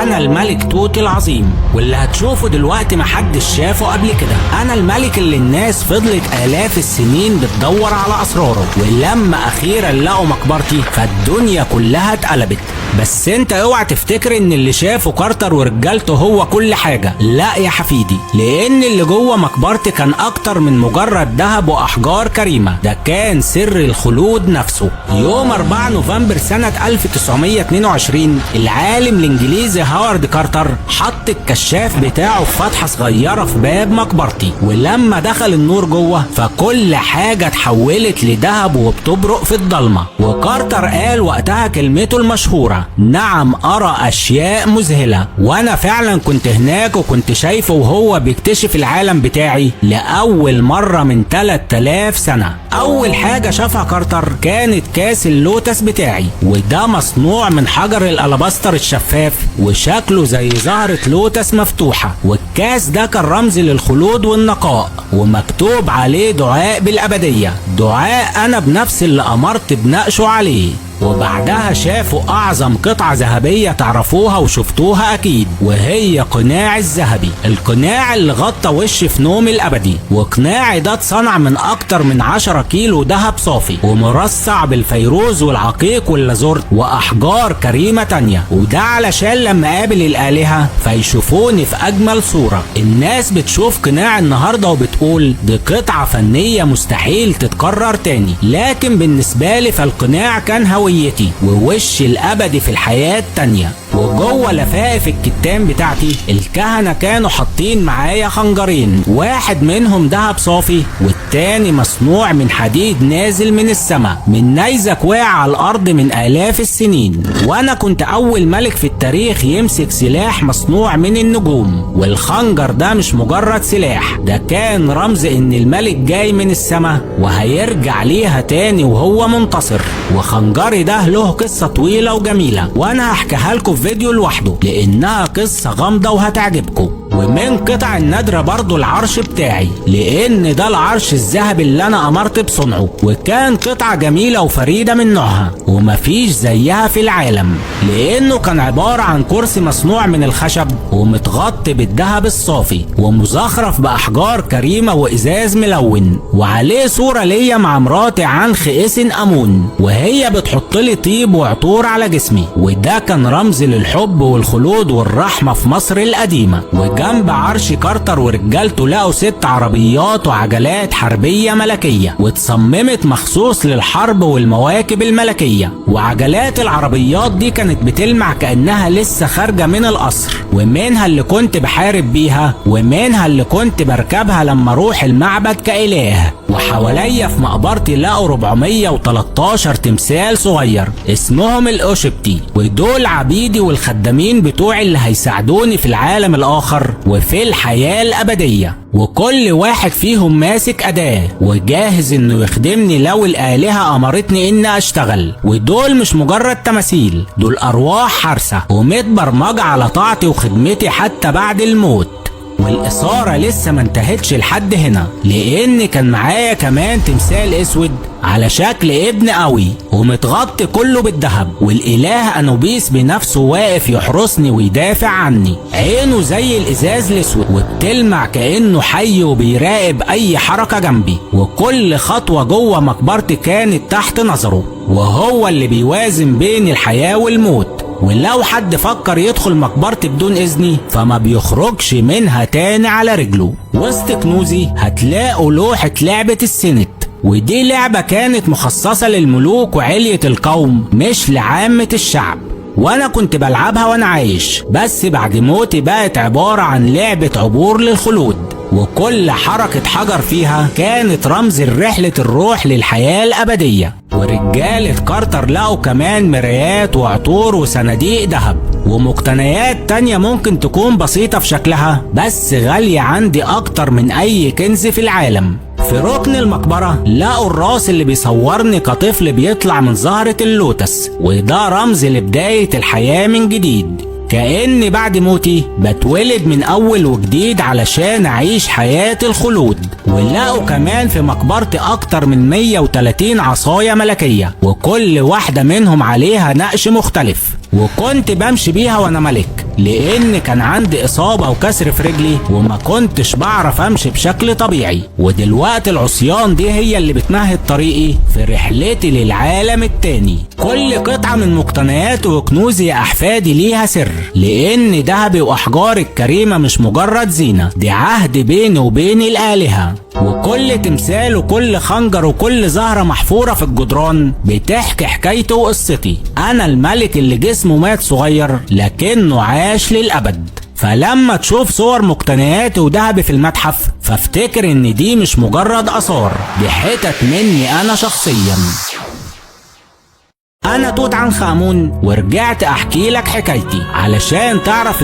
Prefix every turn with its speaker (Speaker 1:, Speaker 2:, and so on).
Speaker 1: أنا الملك توت العظيم، واللي هتشوفه دلوقتي محدش شافه قبل كده. أنا الملك اللي الناس فضلت آلاف السنين بتدور على أسراره، ولما أخيرا لقوا مقبرتي فالدنيا كلها اتقلبت. بس انت اوعى تفتكر ان اللي شافه كارتر ورجالته هو كل حاجة، لا يا حفيدي، لان اللي جوه مقبرتي كان اكتر من مجرد ذهب واحجار كريمة، ده كان سر الخلود نفسه. يوم 4 نوفمبر سنة 1922 العالم الانجليزي هاورد كارتر حط الكشاف بتاعه في فتحة صغيرة في باب مقبرتي، ولما دخل النور جوه فكل حاجة اتحولت لذهب وبتبرق في الضلمة. وكارتر قال وقتها كلمته المشهورة: نعم أرى أشياء مذهلة. وأنا فعلا كنت هناك وكنت شايفه وهو بيكتشف العالم بتاعي لأول مرة من 3000 سنة. أول حاجة شافها كارتر كانت كاس اللوتس بتاعي، وده مصنوع من حجر الألاباستر الشفاف وشكله زي زهرة لوتس مفتوحة، والكاس ده كان رمز للخلود والنقاء ومكتوب عليه دعاء بالأبدية، دعاء أنا بنفسي اللي أمرت بنقشه عليه. وبعدها شافوا أعظم قطعة ذهبية تعرفوها وشفتوها أكيد، وهي قناع الذهبي، القناع اللي غطى وش في نوم الأبدي. وقناعي ده اتصنع من أكتر من 10 كيلو ذهب صافي ومرصع بالفيروز والعقيق واللازورت وأحجار كريمة تانية، وده علشان لما قابل الآلهة فيشوفوني في أجمل صورة. الناس بتشوف قناع النهاردة وبتقول دي قطعة فنية مستحيل تتكرر تاني، لكن بالنسبة لي فالقناع كان هويتي ووش الأبدي في الحياة التانية. وجوه لفائف الكتان بتاعتي الكهنة كانوا حاطين معايا خنجرين، واحد منهم دهب صافي والتاني مصنوع من حديد نازل من السماء من نيزك واقع على الأرض من آلاف السنين. وأنا كنت أول ملك في التاريخ يمسك سلاح مصنوع من النجوم، والخنجر ده مش مجرد سلاح، ده كان رمز إن الملك جاي من السماء وهيرجع ليها تاني وهو منتصر. وخنجري ده له قصة طويلة وجميلة، وأنا هحكيها لكم في فيديو لوحده لانها قصة غامضة وهتعجبكم. ومن قطع النادرة برضو العرش بتاعي، لان ده العرش الذهبي اللي انا امرت بصنعه، وكان قطعة جميلة وفريدة من نوعها ومفيش زيها في العالم، لانه كان عبارة عن كرسي مصنوع من الخشب ومتغطي بالذهب الصافي ومزخرف باحجار كريمة وازاز ملون، وعليه صورة ليا مع مراتي عنخ اسن امون وهي بتحط لي طيب وعطور على جسمي، وده كان رمز للحب والخلود والرحمة في مصر القديمة. وجنب عرش كارتر ورجالته لقوا 6 عربيات وعجلات حربية ملكية واتصممت مخصوص للحرب والمواكب الملكية، وعجلات العربيات دي كانت بتلمع كأنها لسه خارجة من القصر، ومنها اللي كنت بحارب بيها ومنها اللي كنت بركبها لما اروح المعبد كإله. وحواليا في مقبرتي لقوا 413 تمثال صغير اسمهم الأوشبتي، ودول عبيدي والخدامين بتوعي اللي هيساعدوني في العالم الآخر وفي الحياة الأبدية، وكل واحد فيهم ماسك أداة وجاهز انه يخدمني لو الآلهة أمرتني اني اشتغل. ودول مش مجرد تماثيل، دول أرواح حارسة ومتبرمجة على طاعتي وخدمتي حتى بعد الموت. والإثارة لسه ما انتهتش لحد هنا، لأن كان معايا كمان تمثال اسود على شكل ابن قوي ومتغطي كله بالذهب، والإله أنوبيس بنفسه واقف يحرسني ويدافع عني، عينه زي الإزاز الأسود وبتلمع كأنه حي وبيراقب أي حركة جنبي، وكل خطوة جوه مقبرتي كانت تحت نظره، وهو اللي بيوازن بين الحياة والموت. ولو حد فكر يدخل مقبرتي بدون إذني فما بيخرجش منها تاني على رجله. وسط كنوزي هتلاقوا لوحة لعبة السنت، ودي لعبة كانت مخصصة للملوك وعلية القوم مش لعامة الشعب، وانا كنت بلعبها وانا عايش، بس بعد موتي بقت عبارة عن لعبة عبور للخلود، وكل حركة حجر فيها كانت رمز رحلة الروح للحياة الأبدية. ورجالة كارتر لقوا كمان مرايات وعطور وصناديق ذهب ومقتنيات تانية ممكن تكون بسيطة في شكلها بس غالية عندي أكتر من أي كنز في العالم. في ركن المقبرة لقوا الراس اللي بيصورني كطفل بيطلع من زهرة اللوتس، وده رمز لبداية الحياة من جديد، كأني بعد موتي بتولد من أول وجديد علشان أعيش حياة الخلود. ولقوا كمان في مقبرتي أكتر من 130 عصاية ملكية، وكل واحدة منهم عليها نقش مختلف، وكنت بمشي بيها وأنا ملك، لان كان عندي اصابة وكسر في رجلي وما كنتش بعرف امشي بشكل طبيعي، ودلوقتي العصيان دي هي اللي بتمهد طريقي في رحلتي للعالم التاني. كل قطعة من مقتنياتي وكنوزي يا احفادي ليها سر، لان دهبي واحجار الكريمة مش مجرد زينة، دي عهد بيني وبين الآلهة. وكل تمثال وكل خنجر وكل زهرة محفورة في الجدران بتحكي حكايتي وقصتي. انا الملك اللي جسمه مات صغير لكنه عاش للأبد. فلما تشوف صور مقتنياتي ودهبي في المتحف فافتكر ان دي مش مجرد آثار، دي حتت مني انا شخصيا. انا توت عنخ آمون ورجعت احكي لك حكايتي علشان تعرف